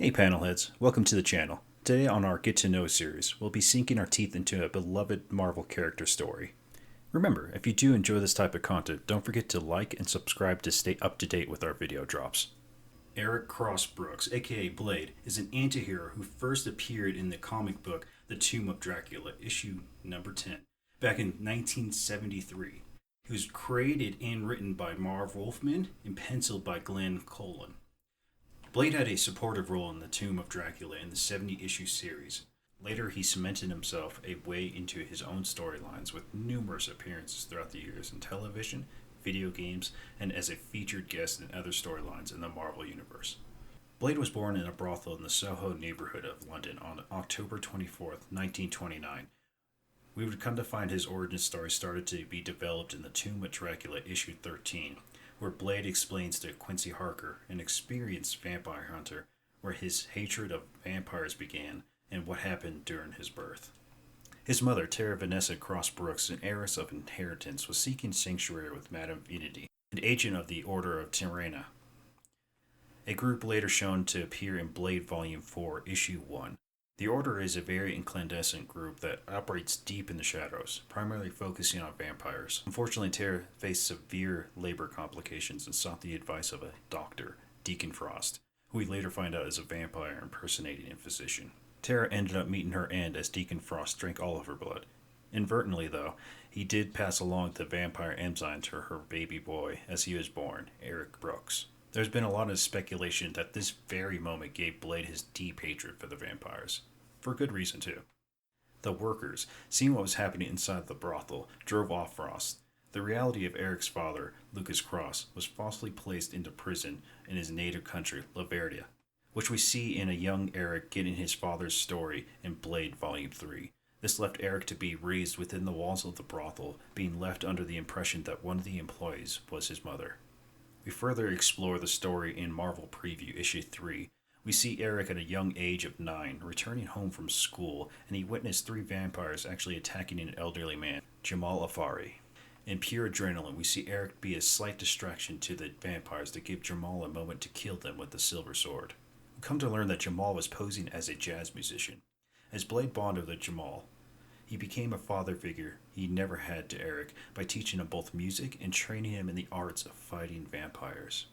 Hey Panelheads, welcome to the channel. Today on our Get to Know series, we'll be sinking our teeth into a beloved Marvel character story. Remember, if you do enjoy this type of content, don't forget to like and subscribe to stay up to date with our video drops. Eric Cross Brooks, aka Blade, is an antihero who first appeared in the comic book The Tomb of Dracula, issue number 10, back in 1973. He was created and written by Marv Wolfman and penciled by Glenn Colan. Blade had a supportive role in The Tomb of Dracula in the 70-issue series. Later, he cemented himself a way into his own storylines with numerous appearances throughout the years in television, video games, and as a featured guest in other storylines in the Marvel Universe. Blade was born in a brothel in the Soho neighborhood of London on October 24th, 1929. We would come to find his origin story started to be developed in The Tomb of Dracula issue 13, where Blade explains to Quincy Harker, an experienced vampire hunter, where his hatred of vampires began and what happened during his birth. His mother, Tara Vanessa Cross Brooks, an heiress of inheritance, was seeking sanctuary with Madame Unity, an agent of the Order of Tyranna, a group later shown to appear in Blade Volume 4, Issue 1. The Order is a very incandescent group that operates deep in the shadows, primarily focusing on vampires. Unfortunately, Tara faced severe labor complications and sought the advice of a doctor, Deacon Frost, who we later find out is a vampire impersonating a physician. Tara ended up meeting her end as Deacon Frost drank all of her blood. Inadvertently, though, he did pass along the vampire enzyme to her baby boy as he was born, Eric Brooks. There's been a lot of speculation that this very moment gave Blade his deep hatred for the vampires. For good reason, too. The workers, seeing what was happening inside the brothel, drove off Frost. The reality of Eric's father, Lucas Cross, was falsely placed into prison in his native country, Laverdia, which we see in a young Eric getting his father's story in Blade Volume 3. This left Eric to be raised within the walls of the brothel, being left under the impression that one of the employees was his mother. We further explore the story in Marvel Preview Issue 3. We see Eric at a young age of 9, returning home from school, and he witnessed 3 vampires actually attacking an elderly man, Jamal Afari. In pure adrenaline, we see Eric be a slight distraction to the vampires to give Jamal a moment to kill them with the silver sword. We come to learn that Jamal was posing as a jazz musician. As Blade bonded with Jamal, he became a father figure he never had to Eric by teaching him both music and training him in the arts of fighting vampires.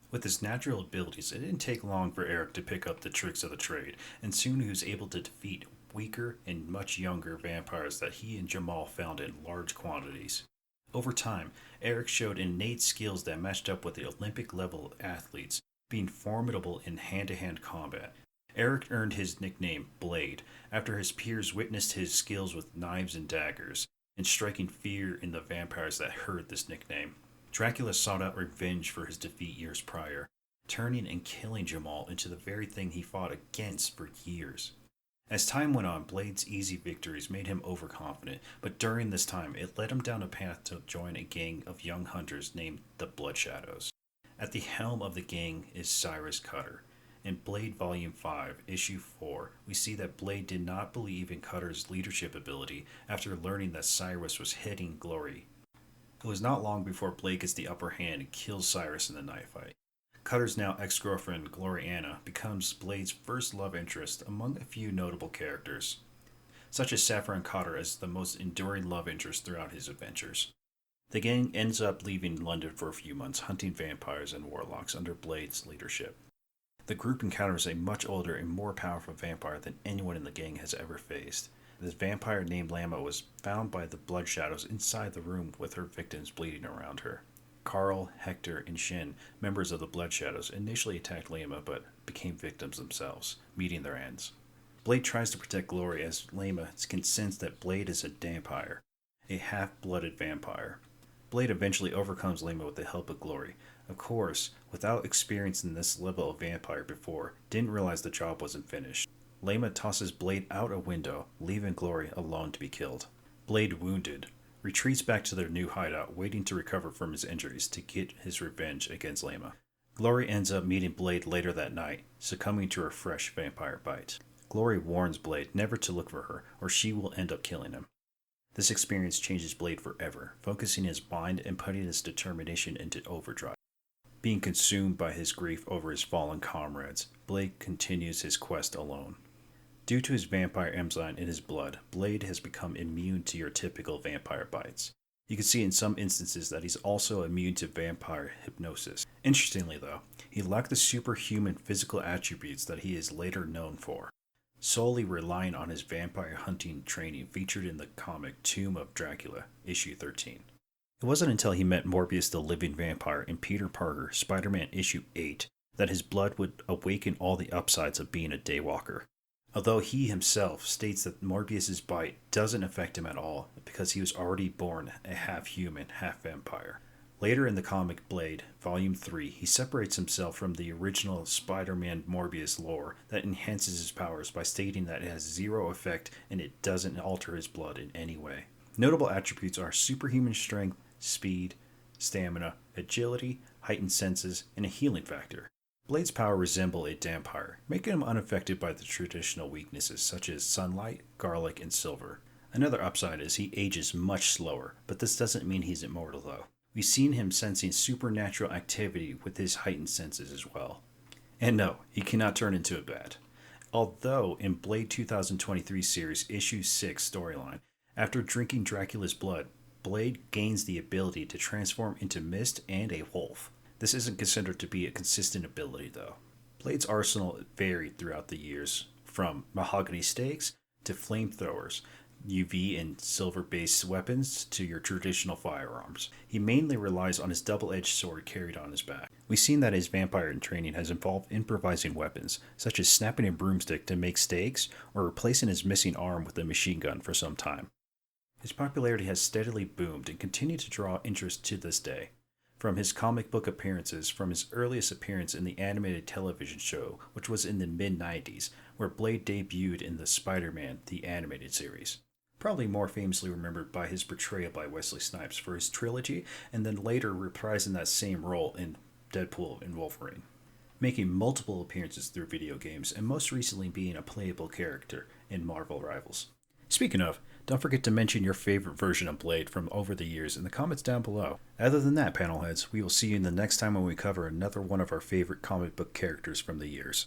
With his natural abilities, it didn't take long for Eric to pick up the tricks of the trade, and soon he was able to defeat weaker and much younger vampires that he and Jamal found in large quantities. Over time, Eric showed innate skills that matched up with the Olympic-level athletes, being formidable in hand-to-hand combat. Eric earned his nickname Blade after his peers witnessed his skills with knives and daggers, and striking fear in the vampires that heard this nickname. Dracula sought out revenge for his defeat years prior, turning and killing Jamal into the very thing he fought against for years. As time went on, Blade's easy victories made him overconfident, but during this time it led him down a path to join a gang of young hunters named the Blood Shadows. At the helm of the gang is Cyrus Cutter. In Blade Volume 5, Issue 4, we see that Blade did not believe in Cutter's leadership ability after learning that Cyrus was heading Glory. It was not long before Blade gets the upper hand and kills Cyrus in the knife fight. Cutter's now ex-girlfriend, Gloriana, becomes Blade's first love interest among a few notable characters, such as Saffron Cotter as the most enduring love interest throughout his adventures. The gang ends up leaving London for a few months, hunting vampires and warlocks under Blade's leadership. The group encounters a much older and more powerful vampire than anyone in the gang has ever faced. This vampire named Lama was found by the Blood Shadows inside the room with her victims bleeding around her. Carl, Hector, and Shin, members of the Blood Shadows, initially attacked Lama but became victims themselves, meeting their ends. Blade tries to protect Glory as Lama can sense that Blade is a vampire, a half-blooded vampire. Blade eventually overcomes Lama with the help of Glory. Of course, without experiencing this level of vampire before, didn't realize the job wasn't finished. Lama tosses Blade out a window, leaving Glory alone to be killed. Blade, wounded, retreats back to their new hideout, waiting to recover from his injuries to get his revenge against Lama. Glory ends up meeting Blade later that night, succumbing to her fresh vampire bite. Glory warns Blade never to look for her, or she will end up killing him. This experience changes Blade forever, focusing his mind and putting his determination into overdrive. Being consumed by his grief over his fallen comrades, Blade continues his quest alone. Due to his vampire enzyme in his blood, Blade has become immune to your typical vampire bites. You can see in some instances that he's also immune to vampire hypnosis. Interestingly though, he lacked the superhuman physical attributes that he is later known for, solely relying on his vampire hunting training featured in the comic Tomb of Dracula, issue 13. It wasn't until he met Morbius the Living Vampire in Peter Parker, Spider-Man issue 8, that his blood would awaken all the upsides of being a Daywalker. Although he himself states that Morbius's bite doesn't affect him at all because he was already born a half-human, half-vampire. Later in the comic Blade, Volume 3, he separates himself from the original Spider-Man Morbius lore that enhances his powers by stating that it has zero effect and it doesn't alter his blood in any way. Notable attributes are superhuman strength, speed, stamina, agility, heightened senses, and a healing factor. Blade's power resemble a vampire, making him unaffected by the traditional weaknesses such as sunlight, garlic, and silver. Another upside is he ages much slower, but this doesn't mean he's immortal though. We've seen him sensing supernatural activity with his heightened senses as well. And no, he cannot turn into a bat. Although in Blade 2023 series issue 6 storyline, after drinking Dracula's blood, Blade gains the ability to transform into mist and a wolf. This isn't considered to be a consistent ability though. Blade's arsenal varied throughout the years, from mahogany stakes to flamethrowers, UV and silver-based weapons to your traditional firearms. He mainly relies on his double-edged sword carried on his back. We've seen that his vampire training has involved improvising weapons, such as snapping a broomstick to make stakes or replacing his missing arm with a machine gun for some time. His popularity has steadily boomed and continued to draw interest to this day. From his comic book appearances, from his earliest appearance in the animated television show, which was in the mid-90s, where Blade debuted in the Spider-Man, the animated series. Probably more famously remembered by his portrayal by Wesley Snipes for his trilogy, and then later reprising that same role in Deadpool and Wolverine. Making multiple appearances through video games, and most recently being a playable character in Marvel Rivals. Speaking of, don't forget to mention your favorite version of Blade from over the years in the comments down below. Other than that, Panelheads, we will see you in the next time when we cover another one of our favorite comic book characters from the years.